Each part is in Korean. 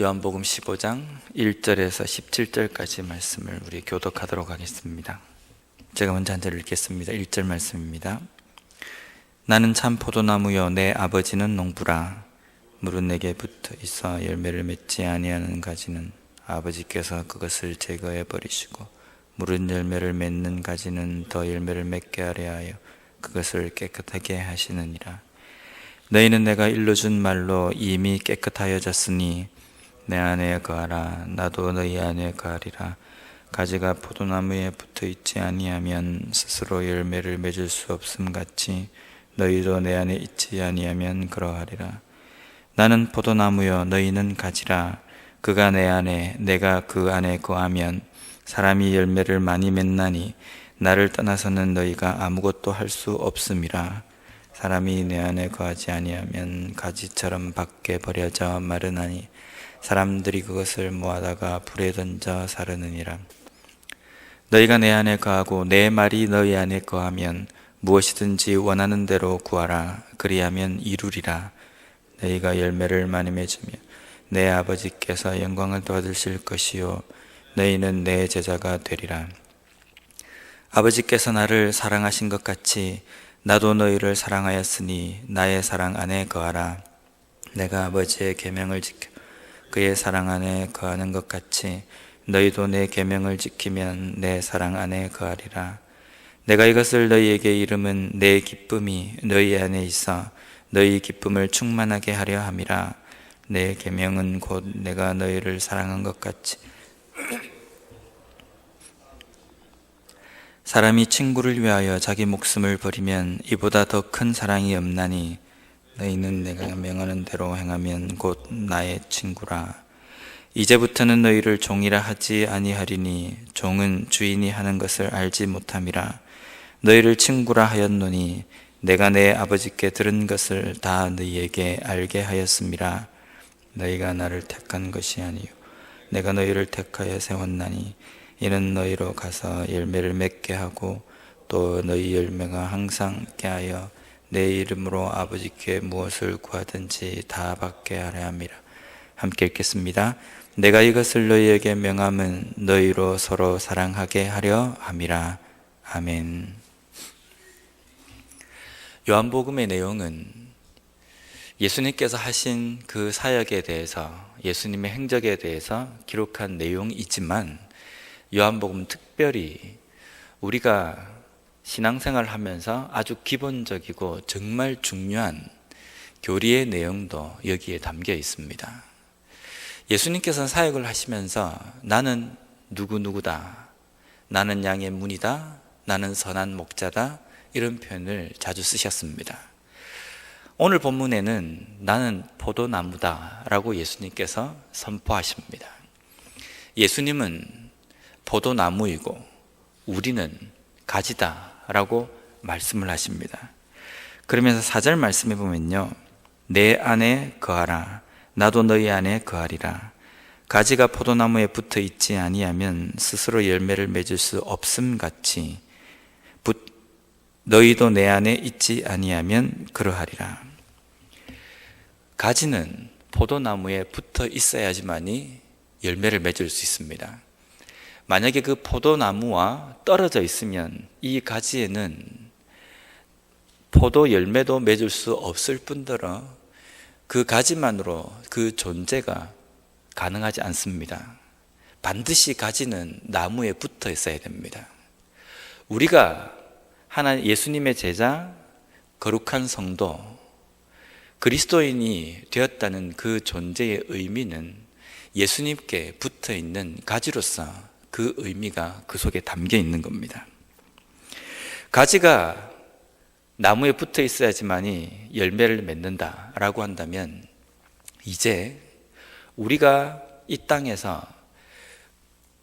요한복음 15장 1절에서 17절까지 말씀을 우리 교독하도록 하겠습니다. 제가 먼저 한 절 읽겠습니다. 1절 말씀입니다. 나는 참 포도나무여 내 아버지는 농부라. 물은 내게 붙어 있어 열매를 맺지 아니하는 가지는 아버지께서 그것을 제거해 버리시고, 물은 열매를 맺는 가지는 더 열매를 맺게 하려 하여 그것을 깨끗하게 하시느니라. 너희는 내가 일러준 말로 이미 깨끗하여졌으니 내 안에 거하라. 나도 너희 안에 거하리라. 가지가 포도나무에 붙어 있지 아니하면 스스로 열매를 맺을 수 없음 같이 너희도 내 안에 있지 아니하면 그러하리라. 나는 포도나무여 너희는 가지라. 그가 내 안에 내가 그 안에 거하면 사람이 열매를 많이 맺나니 나를 떠나서는 너희가 아무것도 할 수 없음이라. 사람이 내 안에 거하지 아니하면 가지처럼 밖에 버려져 마르나니 사람들이 그것을 모아다가 불에 던져 사르느니라. 너희가 내 안에 거하고 내 말이 너희 안에 거하면 무엇이든지 원하는 대로 구하라. 그리하면 이루리라. 너희가 열매를 많이 맺으며 내 아버지께서 영광을 받으실 것이요 너희는 내 제자가 되리라. 아버지께서 나를 사랑하신 것 같이 나도 너희를 사랑하였으니 나의 사랑 안에 거하라. 내가 아버지의 계명을 지켜 그의 사랑 안에 거하는 것 같이 너희도 내 계명을 지키면 내 사랑 안에 거하리라. 내가 이것을 너희에게 이름은 내 기쁨이 너희 안에 있어 너희 기쁨을 충만하게 하려 함이라. 내 계명은 곧 내가 너희를 사랑한 것 같이 사람이 친구를 위하여 자기 목숨을 버리면 이보다 더 큰 사랑이 없나니 너희는 내가 명하는 대로 행하면 곧 나의 친구라. 이제부터는 너희를 종이라 하지 아니하리니 종은 주인이 하는 것을 알지 못함이라. 너희를 친구라 하였노니 내가 내 아버지께 들은 것을 다 너희에게 알게 하였음이라. 너희가 나를 택한 것이 아니요 내가 너희를 택하여 세웠나니 이는 너희로 가서 열매를 맺게 하고 또 너희 열매가 항상 있게 하여 내 이름으로 아버지께 무엇을 구하든지 다 받게 하려 함이라. 함께 읽겠습니다. 내가 이것을 너희에게 명함은 너희로 서로 사랑하게 하려 함이라. 아멘. 요한복음의 내용은 예수님께서 하신 그 사역에 대해서, 예수님의 행적에 대해서 기록한 내용이지만 요한복음은 특별히 우리가 신앙생활을 하면서 아주 기본적이고 정말 중요한 교리의 내용도 여기에 담겨 있습니다. 예수님께서는 사역을 하시면서 나는 누구누구다, 나는 양의 문이다, 나는 선한 목자다, 이런 표현을 자주 쓰셨습니다. 오늘 본문에는 나는 포도나무다 라고 예수님께서 선포하십니다. 예수님은 포도나무이고 우리는 가지다 라고 말씀을 하십니다. 그러면서 4절 말씀해 보면요, 내 안에 거하라. 나도 너희 안에 거하리라. 가지가 포도나무에 붙어 있지 아니하면 스스로 열매를 맺을 수 없음 같이 너희도 내 안에 있지 아니하면 그러하리라. 가지는 포도나무에 붙어 있어야지만이 열매를 맺을 수 있습니다. 만약에 그 포도나무와 떨어져 있으면 이 가지에는 포도 열매도 맺을 수 없을 뿐더러 그 가지만으로 그 존재가 가능하지 않습니다. 반드시 가지는 나무에 붙어 있어야 됩니다. 우리가 예수님의 제자, 거룩한 성도, 그리스도인이 되었다는 그 존재의 의미는 예수님께 붙어 있는 가지로서 그 의미가 그 속에 담겨 있는 겁니다. 가지가 나무에 붙어 있어야지만이 열매를 맺는다라고 한다면 이제 우리가 이 땅에서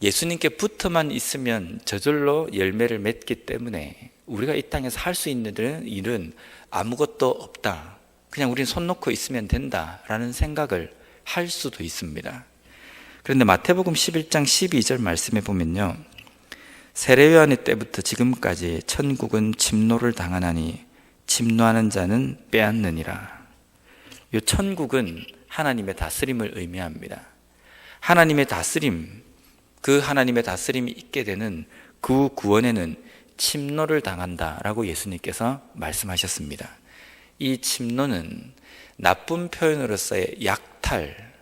예수님께 붙어만 있으면 저절로 열매를 맺기 때문에 우리가 이 땅에서 할 수 있는 일은 아무것도 없다, 그냥 우리는 손 놓고 있으면 된다라는 생각을 할 수도 있습니다. 그런데 마태복음 11장 12절 말씀해 보면요, 세례요한의 때부터 지금까지 천국은 침노를 당하나니 침노하는 자는 빼앗느니라. 이 천국은 하나님의 다스림을 의미합니다. 하나님의 다스림, 그 하나님의 다스림이 있게 되는 그 구원에는 침노를 당한다라고 예수님께서 말씀하셨습니다. 이 침노는 나쁜 표현으로서의 약탈,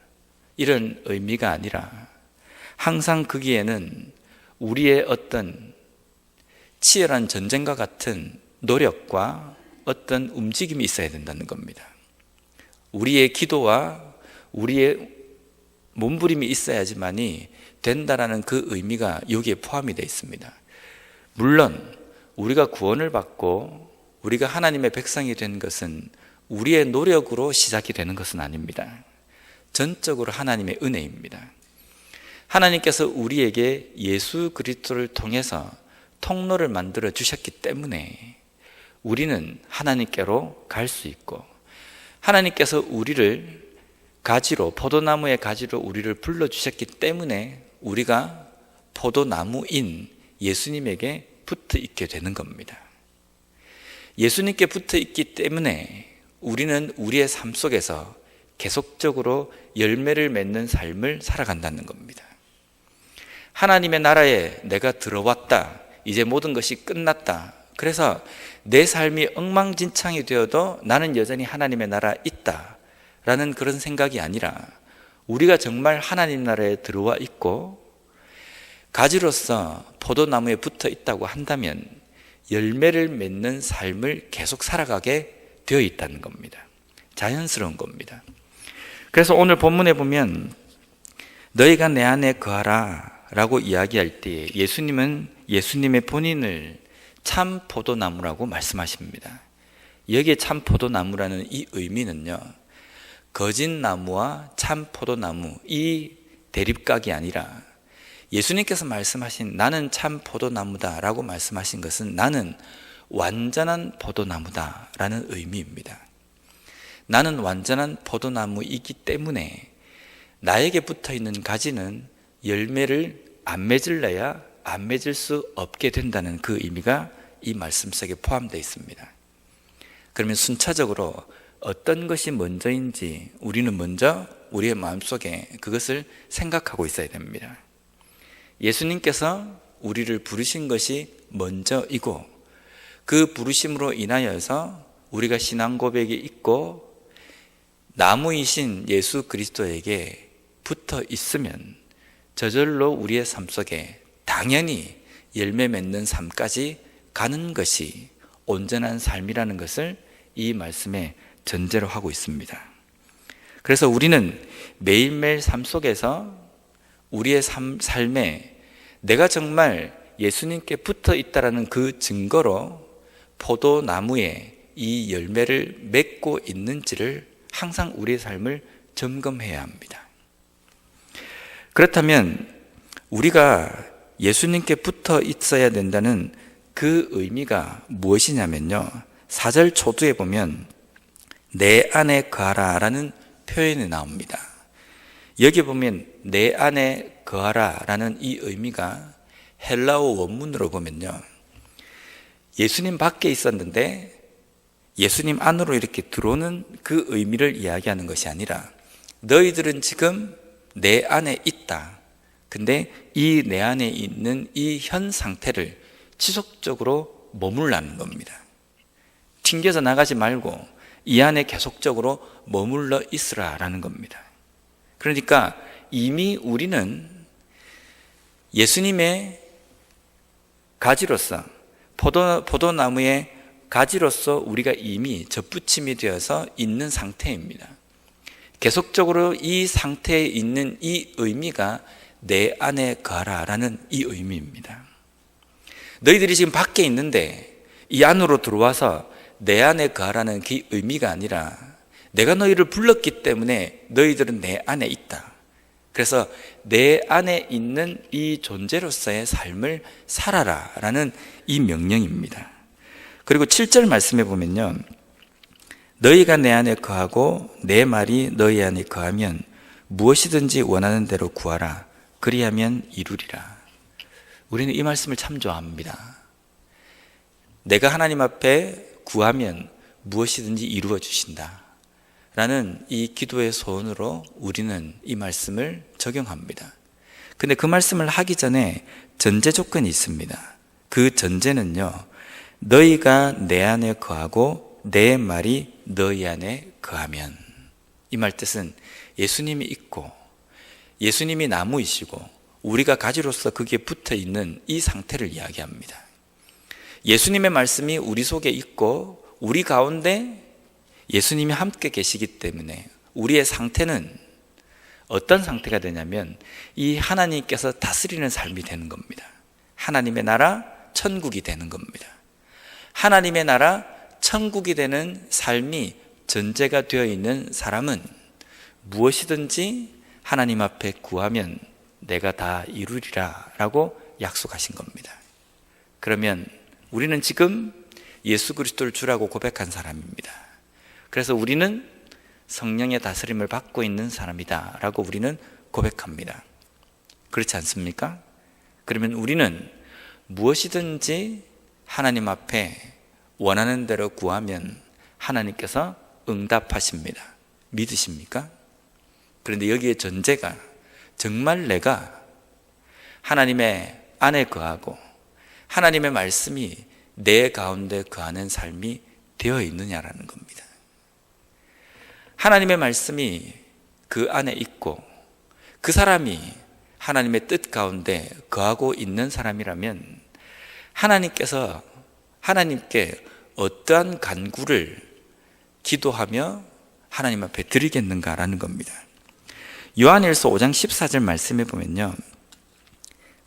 이런 의미가 아니라 항상 거기에는 우리의 어떤 치열한 전쟁과 같은 노력과 어떤 움직임이 있어야 된다는 겁니다. 우리의 기도와 우리의 몸부림이 있어야지만이 된다라는 그 의미가 여기에 포함이 되어 있습니다. 물론 우리가 구원을 받고 우리가 하나님의 백성이 된 것은 우리의 노력으로 시작이 되는 것은 아닙니다. 전적으로 하나님의 은혜입니다. 하나님께서 우리에게 예수 그리스도를 통해서 통로를 만들어 주셨기 때문에 우리는 하나님께로 갈 수 있고, 하나님께서 우리를 가지로, 포도나무의 가지로 우리를 불러주셨기 때문에 우리가 포도나무인 예수님에게 붙어 있게 되는 겁니다. 예수님께 붙어 있기 때문에 우리는 우리의 삶 속에서 계속적으로 열매를 맺는 삶을 살아간다는 겁니다. 하나님의 나라에 내가 들어왔다, 이제 모든 것이 끝났다, 그래서 내 삶이 엉망진창이 되어도 나는 여전히 하나님의 나라에 있다 라는 그런 생각이 아니라, 우리가 정말 하나님 나라에 들어와 있고 가지로서 포도나무에 붙어 있다고 한다면 열매를 맺는 삶을 계속 살아가게 되어 있다는 겁니다. 자연스러운 겁니다. 그래서 오늘 본문에 보면 너희가 내 안에 거하라 라고 이야기할 때 예수님은 예수님의 본인을 참 포도나무라고 말씀하십니다. 여기에 참 포도나무라는 이 의미는요, 거짓 나무와 참 포도나무, 이 대립각이 아니라 예수님께서 말씀하신 나는 참 포도나무다 라고 말씀하신 것은 나는 완전한 포도나무다 라는 의미입니다. 나는 완전한 포도나무이기 때문에 나에게 붙어있는 가지는 열매를 안 맺을래야 안 맺을 수 없게 된다는 그 의미가 이 말씀 속에 포함되어 있습니다. 그러면 순차적으로 어떤 것이 먼저인지 우리는 먼저 우리의 마음속에 그것을 생각하고 있어야 됩니다. 예수님께서 우리를 부르신 것이 먼저이고, 그 부르심으로 인하여서 우리가 신앙 고백이 있고 나무이신 예수 그리스도에게 붙어 있으면 저절로 우리의 삶 속에 당연히 열매 맺는 삶까지 가는 것이 온전한 삶이라는 것을 이 말씀에 전제로 하고 있습니다. 그래서 우리는 매일매일 삶 속에서 우리의 삶에 내가 정말 예수님께 붙어 있다라는 그 증거로 포도나무에 이 열매를 맺고 있는지를 항상 우리의 삶을 점검해야 합니다. 그렇다면 우리가 예수님께 붙어 있어야 된다는 그 의미가 무엇이냐면요, 4절 초두에 보면 내 안에 거하라 라는 표현이 나옵니다. 여기 보면 내 안에 거하라 라는 이 의미가 헬라어 원문으로 보면요, 예수님 밖에 있었는데 예수님 안으로 이렇게 들어오는 그 의미를 이야기하는 것이 아니라 너희들은 지금 내 안에 있다, 근데 이 내 안에 있는 이 현 상태를 지속적으로 머물라는 겁니다. 튕겨서 나가지 말고 이 안에 계속적으로 머물러 있으라 라는 겁니다. 그러니까 이미 우리는 예수님의 가지로서, 포도나무의 가지로서 우리가 이미 접붙임이 되어서 있는 상태입니다. 계속적으로 이 상태에 있는 이 의미가 내 안에 거하라 라는 이 의미입니다. 너희들이 지금 밖에 있는데 이 안으로 들어와서 내 안에 거하라는 그 의미가 아니라 내가 너희를 불렀기 때문에 너희들은 내 안에 있다. 그래서 내 안에 있는 이 존재로서의 삶을 살아라 라는 이 명령입니다. 그리고 7절 말씀해 보면요, 너희가 내 안에 거하고 내 말이 너희 안에 거하면 무엇이든지 원하는 대로 구하라, 그리하면 이루리라. 우리는 이 말씀을 참 좋아합니다. 내가 하나님 앞에 구하면 무엇이든지 이루어 주신다 라는 이 기도의 소원으로 우리는 이 말씀을 적용합니다. 근데 그 말씀을 하기 전에 전제 조건이 있습니다. 그 전제는요, 너희가 내 안에 거하고 내 말이 너희 안에 거하면. 이 말 뜻은 예수님이 있고 예수님이 나무이시고 우리가 가지로서 거기에 붙어 있는 이 상태를 이야기합니다. 예수님의 말씀이 우리 속에 있고 우리 가운데 예수님이 함께 계시기 때문에 우리의 상태는 어떤 상태가 되냐면 이 하나님께서 다스리는 삶이 되는 겁니다. 하나님의 나라 천국이 되는 겁니다. 하나님의 나라 천국이 되는 삶이 전제가 되어 있는 사람은 무엇이든지 하나님 앞에 구하면 내가 다 이루리라 라고 약속하신 겁니다. 그러면 우리는 지금 예수 그리스도를 주라고 고백한 사람입니다. 그래서 우리는 성령의 다스림을 받고 있는 사람이다 라고 우리는 고백합니다. 그렇지 않습니까? 그러면 우리는 무엇이든지 하나님 앞에 원하는 대로 구하면 하나님께서 응답하십니다. 믿으십니까? 그런데 여기에 전제가 정말 내가 하나님의 안에 거하고 하나님의 말씀이 내 가운데 거하는 삶이 되어 있느냐라는 겁니다. 하나님의 말씀이 그 안에 있고 그 사람이 하나님의 뜻 가운데 거하고 있는 사람이라면 하나님께서 하나님께 어떠한 간구를 기도하며 하나님 앞에 드리겠는가라는 겁니다. 요한일서 5장 14절 말씀에 보면요,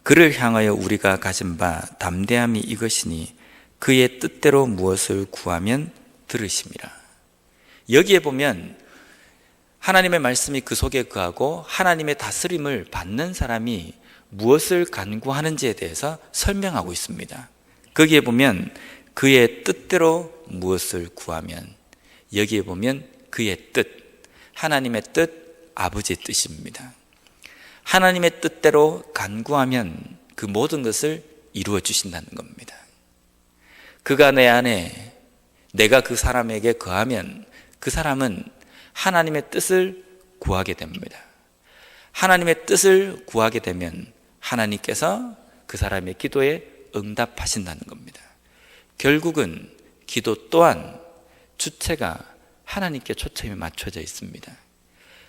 그를 향하여 우리가 가진 바 담대함이 이것이니 그의 뜻대로 무엇을 구하면 들으심이라. 여기에 보면 하나님의 말씀이 그 속에 거하고 하나님의 다스림을 받는 사람이 무엇을 간구하는지에 대해서 설명하고 있습니다. 거기에 보면 그의 뜻대로 무엇을 구하면, 여기에 보면 그의 뜻, 하나님의 뜻, 아버지의 뜻입니다. 하나님의 뜻대로 간구하면 그 모든 것을 이루어 주신다는 겁니다. 그가 내 안에, 내가 그 사람에게 거하면 그 사람은 하나님의 뜻을 구하게 됩니다. 하나님의 뜻을 구하게 되면 하나님께서 그 사람의 기도에 응답하신다는 겁니다. 결국은 기도 또한 주체가 하나님께 초점이 맞춰져 있습니다.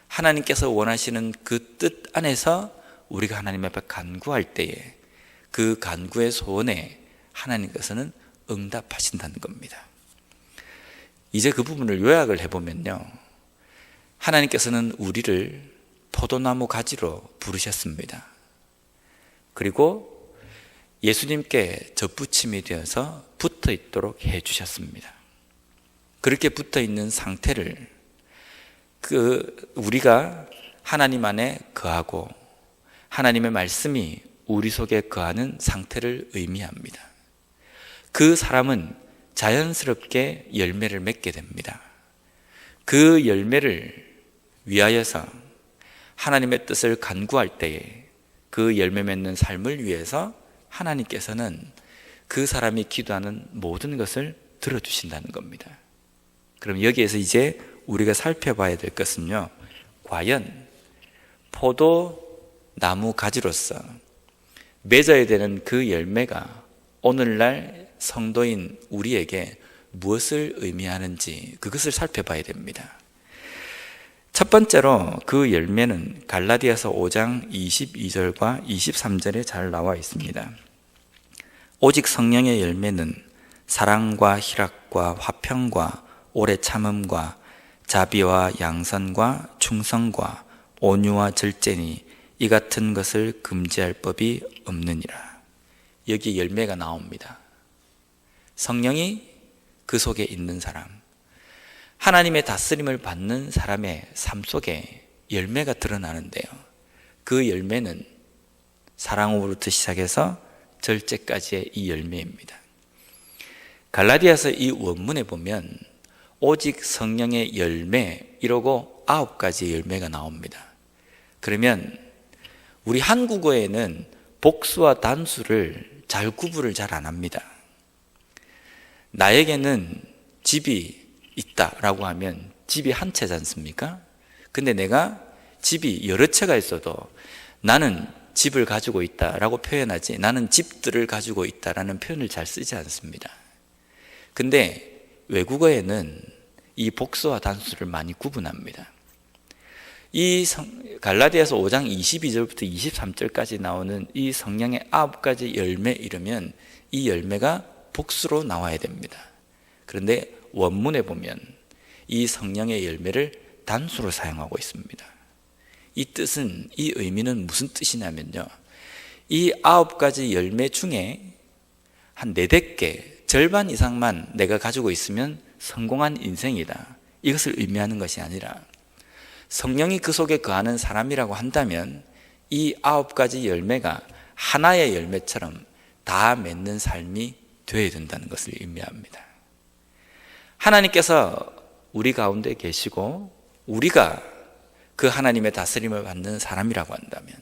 하나님께서 원하시는 그 뜻 안에서 우리가 하나님 앞에 간구할 때에 그 간구의 소원에 하나님께서는 응답하신다는 겁니다. 이제 그 부분을 요약을 해보면요, 하나님께서는 우리를 포도나무 가지로 부르셨습니다. 그리고 예수님께 접붙임이 되어서 붙어 있도록 해주셨습니다. 그렇게 붙어 있는 상태를 우리가 하나님 안에 거하고 하나님의 말씀이 우리 속에 거하는 상태를 의미합니다. 그 사람은 자연스럽게 열매를 맺게 됩니다. 그 열매를 위하여서 하나님의 뜻을 간구할 때에 그 열매 맺는 삶을 위해서 하나님께서는 그 사람이 기도하는 모든 것을 들어주신다는 겁니다. 그럼 여기에서 이제 우리가 살펴봐야 될 것은요, 과연 포도나무 가지로서 맺어야 되는 그 열매가 오늘날 성도인 우리에게 무엇을 의미하는지 그것을 살펴봐야 됩니다. 첫 번째로 그 열매는 갈라디아서 5장 22절과 23절에 잘 나와 있습니다. 오직 성령의 열매는 사랑과 희락과 화평과 오래 참음과 자비와 양선과 충성과 온유와 절제니 이 같은 것을 금지할 법이 없느니라. 여기 열매가 나옵니다. 성령이 그 속에 있는 사람, 하나님의 다스림을 받는 사람의 삶 속에 열매가 드러나는데요, 그 열매는 사랑으로부터 시작해서 절제까지의 이 열매입니다. 갈라디아서 이 원문에 보면 오직 성령의 열매 이러고 9가지의 열매가 나옵니다. 그러면 우리 한국어에는 복수와 단수를 구분을 잘 안 합니다. 나에게는 집이 있다라고 하면 집이 한 채지 않습니까? 근데 내가 집이 여러 채가 있어도 나는 집을 가지고 있다라고 표현하지, 나는 집들을 가지고 있다라는 표현을 잘 쓰지 않습니다. 근데 외국어에는 이 복수와 단수를 많이 구분합니다. 이 갈라디아서 5장 22절부터 23절까지 나오는 이 성령의 9가지 열매 이르면 이 열매가 복수로 나와야 됩니다. 그런데 원문에 보면 이 성령의 열매를 단수로 사용하고 있습니다. 이 뜻은, 이 의미는 무슨 뜻이냐면요, 이 9가지 열매 중에 한 4-5개, 절반 이상만 내가 가지고 있으면 성공한 인생이다, 이것을 의미하는 것이 아니라, 성령이 그 속에 거하는 사람이라고 한다면 이 9가지 열매가 하나의 열매처럼 다 맺는 삶이 되어야 된다는 것을 의미합니다. 하나님께서 우리 가운데 계시고 우리가 그 하나님의 다스림을 받는 사람이라고 한다면,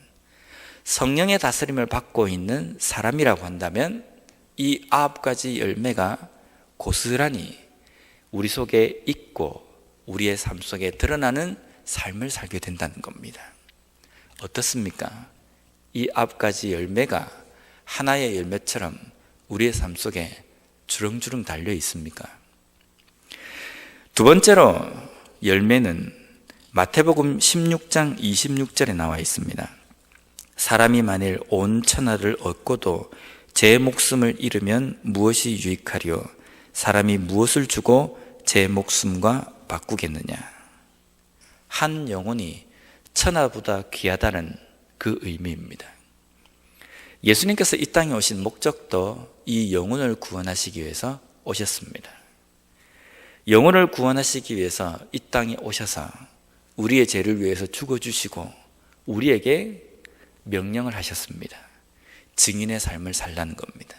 성령의 다스림을 받고 있는 사람이라고 한다면 이 9가지 열매가 고스란히 우리 속에 있고 우리의 삶 속에 드러나는 삶을 살게 된다는 겁니다. 어떻습니까? 이 9가지 열매가 하나의 열매처럼 우리의 삶 속에 주렁주렁 달려 있습니까? 두 번째로 열매는 마태복음 16장 26절에 나와 있습니다. 사람이 만일 온 천하를 얻고도 제 목숨을 잃으면 무엇이 유익하리요? 사람이 무엇을 주고 제 목숨과 바꾸겠느냐? 한 영혼이 천하보다 귀하다는 그 의미입니다. 예수님께서 이 땅에 오신 목적도 이 영혼을 구원하시기 위해서 오셨습니다. 영혼을 구원하시기 위해서 이 땅에 오셔서 우리의 죄를 위해서 죽어주시고 우리에게 명령을 하셨습니다. 증인의 삶을 살라는 겁니다.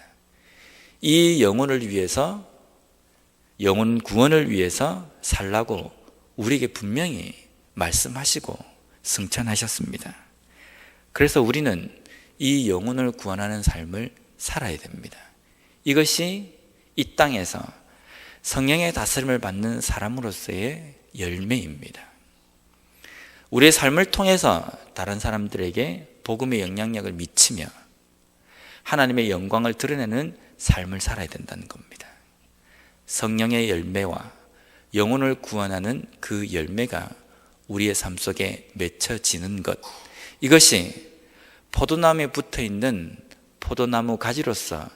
이 영혼을 위해서, 영혼 구원을 위해서 살라고 우리에게 분명히 말씀하시고 승천하셨습니다. 그래서 우리는 이 영혼을 구원하는 삶을 살아야 됩니다. 이것이 이 땅에서 성령의 다스림을 받는 사람으로서의 열매입니다. 우리의 삶을 통해서 다른 사람들에게 복음의 영향력을 미치며 하나님의 영광을 드러내는 삶을 살아야 된다는 겁니다. 성령의 열매와 영혼을 구원하는 그 열매가 우리의 삶 속에 맺혀지는 것, 이것이 포도나무에 붙어있는 포도나무 가지로서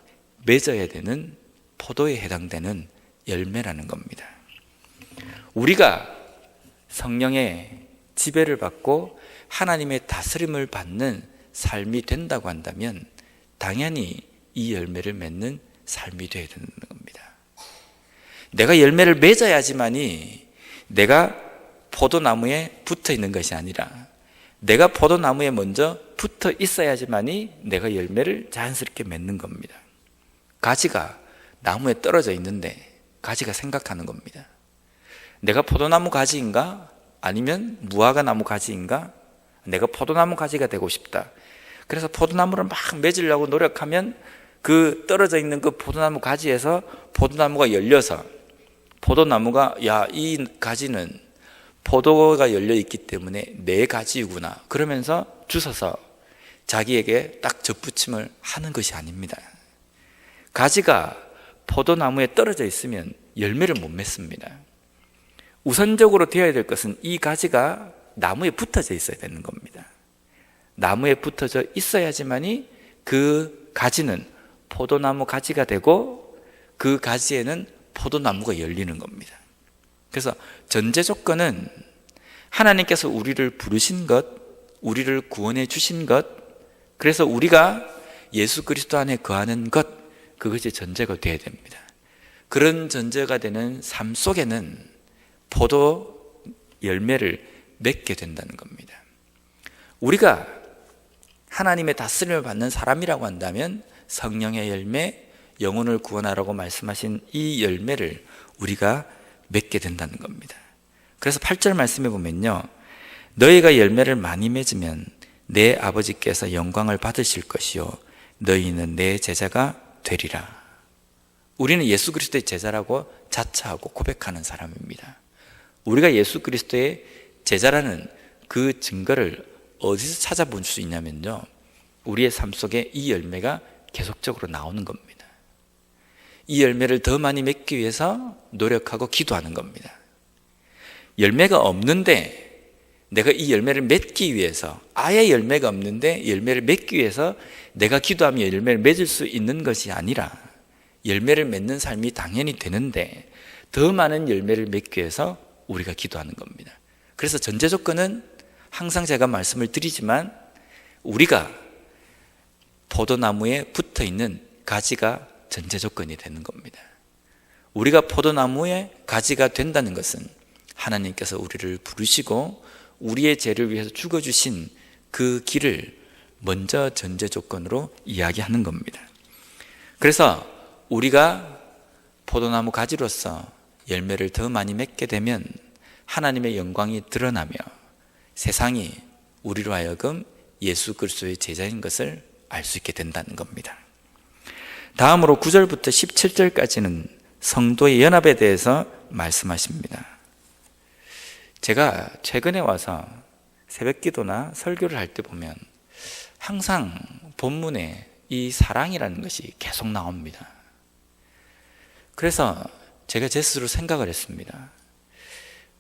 맺어야 되는 포도에 해당되는 열매라는 겁니다. 우리가 성령의 지배를 받고 하나님의 다스림을 받는 삶이 된다고 한다면 당연히 이 열매를 맺는 삶이 되어야 되는 겁니다. 내가 열매를 맺어야지만이 내가 포도나무에 붙어 있는 것이 아니라 내가 포도나무에 먼저 붙어 있어야지만이 내가 열매를 자연스럽게 맺는 겁니다. 가지가 나무에 떨어져 있는데 가지가 생각하는 겁니다. 내가 포도나무 가지인가? 아니면 무화과 나무 가지인가? 내가 포도나무 가지가 되고 싶다. 그래서 포도나무를 막 맺으려고 노력하면 그 떨어져 있는 그 포도나무 가지에서 포도나무가 열려서 포도나무가, 야, 이 가지는 포도가 열려 있기 때문에 내 가지이구나, 그러면서 주워서 자기에게 딱 접붙임을 하는 것이 아닙니다. 가지가 포도나무에 떨어져 있으면 열매를 못 맺습니다. 우선적으로 되어야 될 것은 이 가지가 나무에 붙어져 있어야 되는 겁니다. 나무에 붙어져 있어야지만이 그 가지는 포도나무 가지가 되고 그 가지에는 포도나무가 열리는 겁니다. 그래서 전제 조건은 하나님께서 우리를 부르신 것, 우리를 구원해 주신 것, 그래서 우리가 예수 그리스도 안에 거하는 것, 그것이 전제가 되어야 됩니다. 그런 전제가 되는 삶 속에는 포도 열매를 맺게 된다는 겁니다. 우리가 하나님의 다스림을 받는 사람이라고 한다면 성령의 열매, 영혼을 구원하라고 말씀하신 이 열매를 우리가 맺게 된다는 겁니다. 그래서 8절 말씀에 보면요, 너희가 열매를 많이 맺으면 내 아버지께서 영광을 받으실 것이요 너희는 내 제자가 되리라. 우리는 예수 그리스도의 제자라고 자처하고 고백하는 사람입니다. 우리가 예수 그리스도의 제자라는 그 증거를 어디서 찾아볼 수 있냐면요, 우리의 삶 속에 이 열매가 계속적으로 나오는 겁니다. 이 열매를 더 많이 맺기 위해서 노력하고 기도하는 겁니다. 열매가 없는데 내가 이 열매를 맺기 위해서, 아예 열매가 없는데 열매를 맺기 위해서 내가 기도하며 열매를 맺을 수 있는 것이 아니라, 열매를 맺는 삶이 당연히 되는데 더 많은 열매를 맺기 위해서 우리가 기도하는 겁니다. 그래서 전제 조건은 항상 제가 말씀을 드리지만, 우리가 포도나무에 붙어 있는 가지가 전제 조건이 되는 겁니다. 우리가 포도나무의 가지가 된다는 것은 하나님께서 우리를 부르시고 우리의 죄를 위해서 죽어주신 그 길을 먼저 전제 조건으로 이야기하는 겁니다. 그래서 우리가 포도나무 가지로서 열매를 더 많이 맺게 되면 하나님의 영광이 드러나며 세상이 우리로 하여금 예수 그리스도의 제자인 것을 알 수 있게 된다는 겁니다. 다음으로 9절부터 17절까지는 성도의 연합에 대해서 말씀하십니다. 제가 최근에 와서 새벽기도나 설교를 할 때 보면 항상 본문에 이 사랑이라는 것이 계속 나옵니다. 그래서 제가 제 스스로 생각을 했습니다.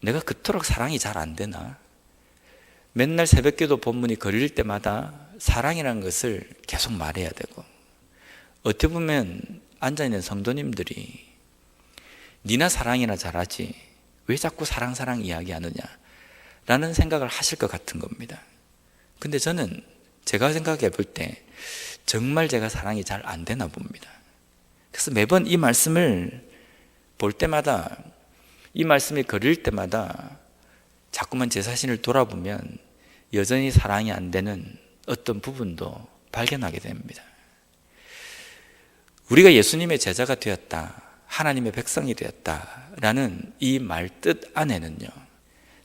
내가 그토록 사랑이 잘 안 되나? 맨날 새벽기도 본문이 걸릴 때마다 사랑이라는 것을 계속 말해야 되고, 어떻게 보면 앉아있는 성도님들이 니나 사랑이나 잘하지 왜 자꾸 사랑 이야기하느냐 라는 생각을 하실 것 같은 겁니다. 근데 저는 제가 생각해 볼 때 정말 제가 사랑이 잘 안 되나 봅니다. 그래서 매번 이 말씀을 볼 때마다, 이 말씀이 걸릴 때마다 자꾸만 제 자신을 돌아보면 여전히 사랑이 안 되는 어떤 부분도 발견하게 됩니다. 우리가 예수님의 제자가 되었다, 하나님의 백성이 되었다라는 이 말 뜻 안에는요,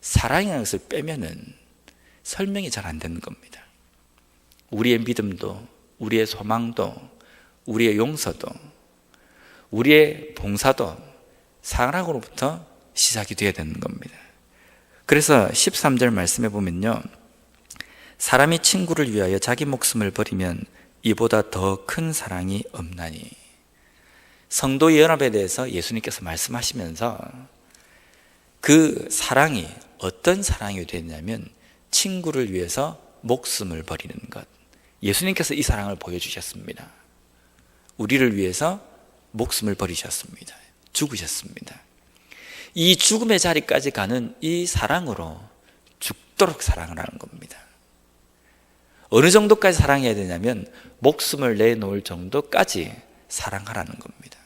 사랑이라는 것을 빼면은 설명이 잘 안 되는 겁니다. 우리의 믿음도, 우리의 소망도, 우리의 용서도, 우리의 봉사도 사랑으로부터 시작이 되어야 되는 겁니다. 그래서 13절 말씀해 보면요, 사람이 친구를 위하여 자기 목숨을 버리면 이보다 더 큰 사랑이 없나니. 성도의 연합에 대해서 예수님께서 말씀하시면서 그 사랑이 어떤 사랑이 되냐면 친구를 위해서 목숨을 버리는 것. 예수님께서 이 사랑을 보여주셨습니다. 우리를 위해서 목숨을 버리셨습니다. 죽으셨습니다. 이 죽음의 자리까지 가는 이 사랑으로 죽도록 사랑을 하는 겁니다. 어느 정도까지 사랑해야 되냐면 목숨을 내놓을 정도까지 사랑하라는 겁니다.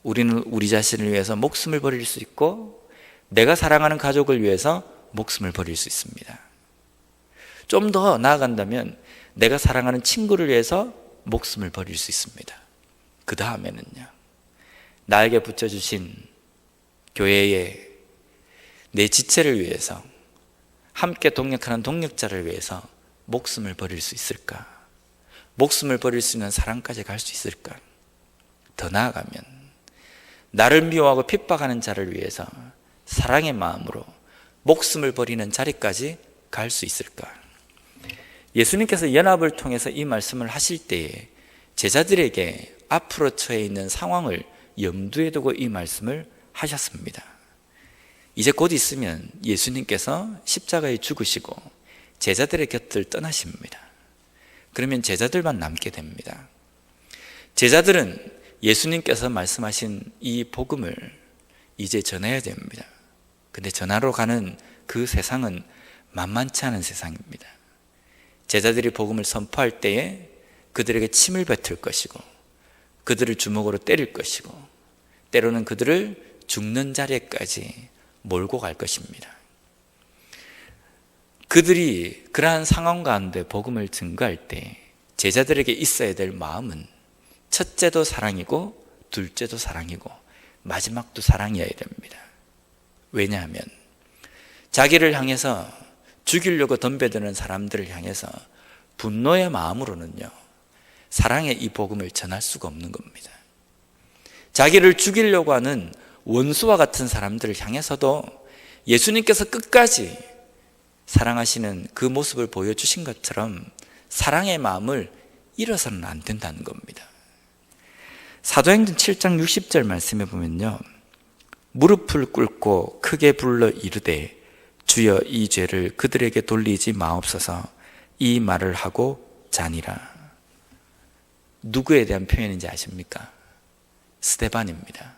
우리는 우리 자신을 위해서 목숨을 버릴 수 있고, 내가 사랑하는 가족을 위해서 목숨을 버릴 수 있습니다. 좀 더 나아간다면 내가 사랑하는 친구를 위해서 목숨을 버릴 수 있습니다. 그 다음에는요, 나에게 붙여주신 교회에 내 지체를 위해서, 함께 동역하는 동역자를 위해서 목숨을 버릴 수 있을까? 목숨을 버릴 수 있는 사랑까지 갈 수 있을까? 더 나아가면 나를 미워하고 핍박하는 자를 위해서 사랑의 마음으로 목숨을 버리는 자리까지 갈 수 있을까? 예수님께서 연합을 통해서 이 말씀을 하실 때에 제자들에게 앞으로 처해 있는 상황을 염두에 두고 이 말씀을 하셨습니다. 이제 곧 있으면 예수님께서 십자가에 죽으시고 제자들의 곁을 떠나십니다. 그러면 제자들만 남게 됩니다. 제자들은 예수님께서 말씀하신 이 복음을 이제 전해야 됩니다. 근데 전하러 가는 그 세상은 만만치 않은 세상입니다. 제자들이 복음을 선포할 때에 그들에게 침을 뱉을 것이고, 그들을 주먹으로 때릴 것이고, 때로는 그들을 죽는 자리까지 몰고 갈 것입니다. 그들이 그러한 상황 가운데 복음을 증거할 때 제자들에게 있어야 될 마음은 첫째도 사랑이고 둘째도 사랑이고 마지막도 사랑이어야 됩니다. 왜냐하면 자기를 향해서 죽이려고 덤벼드는 사람들을 향해서 분노의 마음으로는요, 사랑의 이 복음을 전할 수가 없는 겁니다. 자기를 죽이려고 하는 원수와 같은 사람들을 향해서도 예수님께서 끝까지 사랑하시는 그 모습을 보여주신 것처럼 사랑의 마음을 잃어서는 안 된다는 겁니다. 사도행전 7장 60절 말씀에 보면요, 무릎을 꿇고 크게 불러 이르되 주여 이 죄를 그들에게 돌리지 마옵소서, 이 말을 하고 자니라. 누구에 대한 표현인지 아십니까? 스데반입니다.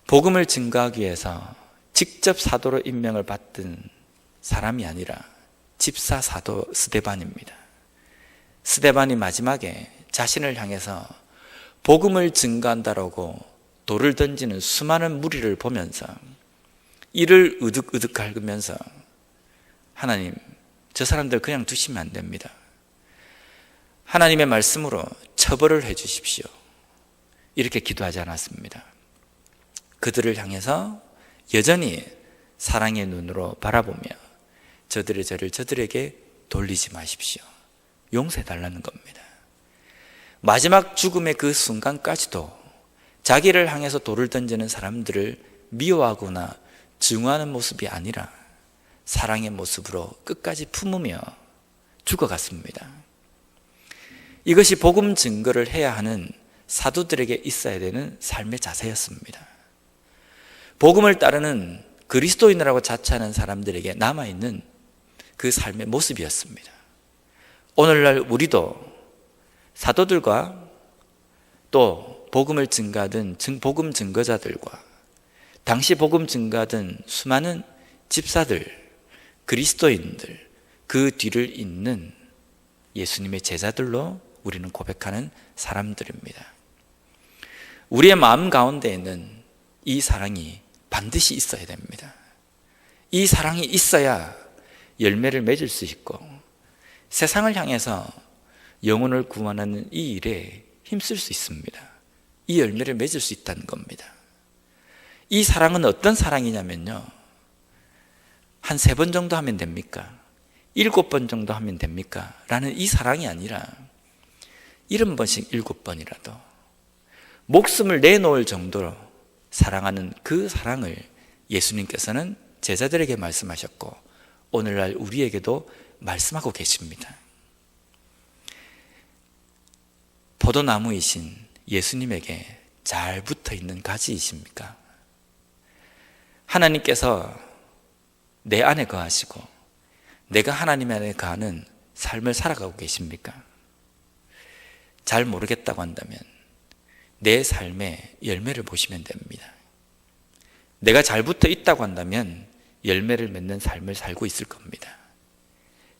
복음을 증거하기 위해서 직접 사도로 임명을 받은 사람이 아니라 집사 사도 스데반입니다. 스데반이 마지막에 자신을 향해서 복음을 증거한다라고 돌을 던지는 수많은 무리를 보면서 이를 으득으득 긁으면서 하나님, 저 사람들 그냥 두시면 안 됩니다. 하나님의 말씀으로 처벌을 해 주십시오. 이렇게 기도하지 않았습니다. 그들을 향해서 여전히 사랑의 눈으로 바라보며 저들의 죄를 저들에게 돌리지 마십시오. 용서해달라는 겁니다. 마지막 죽음의 그 순간까지도 자기를 향해서 돌을 던지는 사람들을 미워하거나 증오하는 모습이 아니라 사랑의 모습으로 끝까지 품으며 죽어갔습니다. 이것이 복음 증거를 해야 하는 사도들에게 있어야 되는 삶의 자세였습니다. 복음을 따르는 그리스도인이라고 자처하는 사람들에게 남아있는 그 삶의 모습이었습니다. 오늘날 우리도 사도들과 또 복음을 증거하던 복음 증거자들과 당시 복음 증거하던 수많은 집사들, 그리스도인들, 그 뒤를 잇는 예수님의 제자들로 우리는 고백하는 사람들입니다. 우리의 마음 가운데에는 이 사랑이 반드시 있어야 됩니다. 이 사랑이 있어야 열매를 맺을 수 있고 세상을 향해서 영혼을 구원하는 이 일에 힘쓸 수 있습니다. 이 열매를 맺을 수 있다는 겁니다. 이 사랑은 어떤 사랑이냐면요, 한 3번 정도 하면 됩니까? 7번 정도 하면 됩니까? 라는 이 사랑이 아니라 70번씩 7번이라도 목숨을 내놓을 정도로 사랑하는 그 사랑을 예수님께서는 제자들에게 말씀하셨고 오늘날 우리에게도 말씀하고 계십니다. 포도나무이신 예수님에게 잘 붙어있는 가지이십니까? 하나님께서 내 안에 거하시고 내가 하나님 안에 거하는 삶을 살아가고 계십니까? 잘 모르겠다고 한다면 내 삶의 열매를 보시면 됩니다. 내가 잘 붙어 있다고 한다면 열매를 맺는 삶을 살고 있을 겁니다.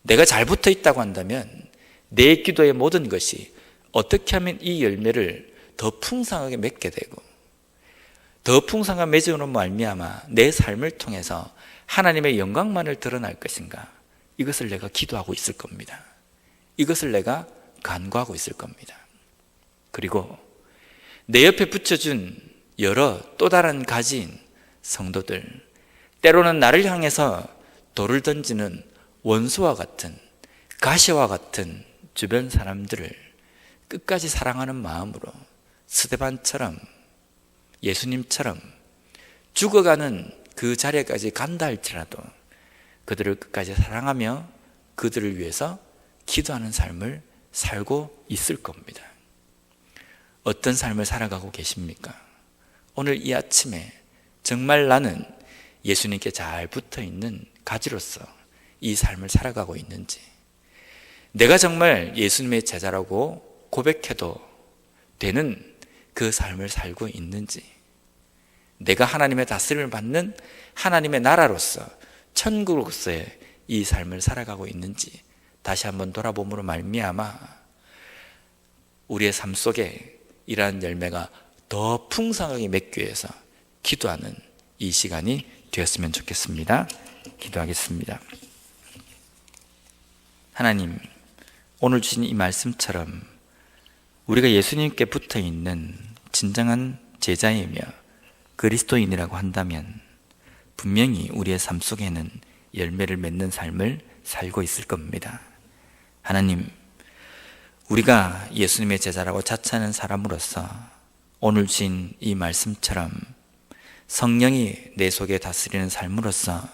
내가 잘 붙어 있다고 한다면 내 기도의 모든 것이 어떻게 하면 이 열매를 더 풍성하게 맺게 되고 더 풍성한 맺음으로 말미암아 내 삶을 통해서 하나님의 영광만을 드러날 것인가, 이것을 내가 기도하고 있을 겁니다. 이것을 내가 간구하고 있을 겁니다. 그리고 내 옆에 붙여준 여러 또 다른 가지인 성도들, 때로는 나를 향해서 돌을 던지는 원수와 같은, 가시와 같은 주변 사람들을 끝까지 사랑하는 마음으로 스데반처럼, 예수님처럼 죽어가는 그 자리까지 간다 할지라도 그들을 끝까지 사랑하며 그들을 위해서 기도하는 삶을 살고 있을 겁니다. 어떤 삶을 살아가고 계십니까? 오늘 이 아침에 정말 나는 예수님께 잘 붙어있는 가지로서 이 삶을 살아가고 있는지, 내가 정말 예수님의 제자라고 고백해도 되는 그 삶을 살고 있는지, 내가 하나님의 다스림을 받는 하나님의 나라로서, 천국으로서의 이 삶을 살아가고 있는지 다시 한번 돌아봄으로 말미암아 우리의 삶 속에 이러한 열매가 더 풍성하게 맺기 위해서 기도하는 이 시간이 되었으면 좋겠습니다. 기도하겠습니다. 하나님, 오늘 주신 이 말씀처럼 우리가 예수님께 붙어있는 진정한 제자이며 그리스도인이라고 한다면 분명히 우리의 삶 속에는 열매를 맺는 삶을 살고 있을 겁니다. 하나님, 우리가 예수님의 제자라고 자처하는 사람으로서 오늘 주신 이 말씀처럼 성령이 내 속에 다스리는 삶으로서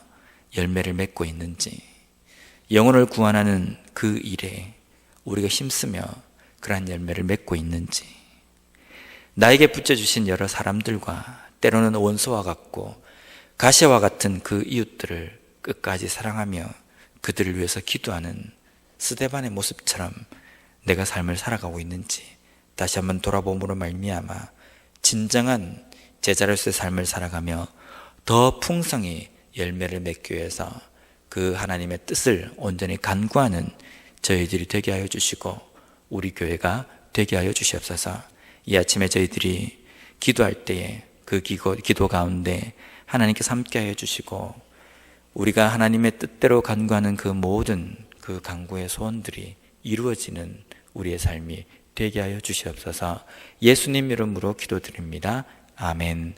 열매를 맺고 있는지, 영혼을 구원하는 그 일에 우리가 힘쓰며 그러한 열매를 맺고 있는지, 나에게 붙여주신 여러 사람들과 때로는 원수와 같고 가시와 같은 그 이웃들을 끝까지 사랑하며 그들을 위해서 기도하는 스데반의 모습처럼 내가 삶을 살아가고 있는지 다시 한번 돌아봄으로 말미암아 진정한 제자로서의 삶을 살아가며 더 풍성히 열매를 맺기 위해서 그 하나님의 뜻을 온전히 간구하는 저희들이 되게 하여 주시고 우리 교회가 되게 하여 주시옵소서. 이 아침에 저희들이 기도할 때에 그 기도 가운데 하나님께서 함께 하여 주시고 우리가 하나님의 뜻대로 간구하는 그 모든 그 간구의 소원들이 이루어지는 우리의 삶이 되게 하여 주시옵소서. 예수님 이름으로 기도드립니다. 아멘.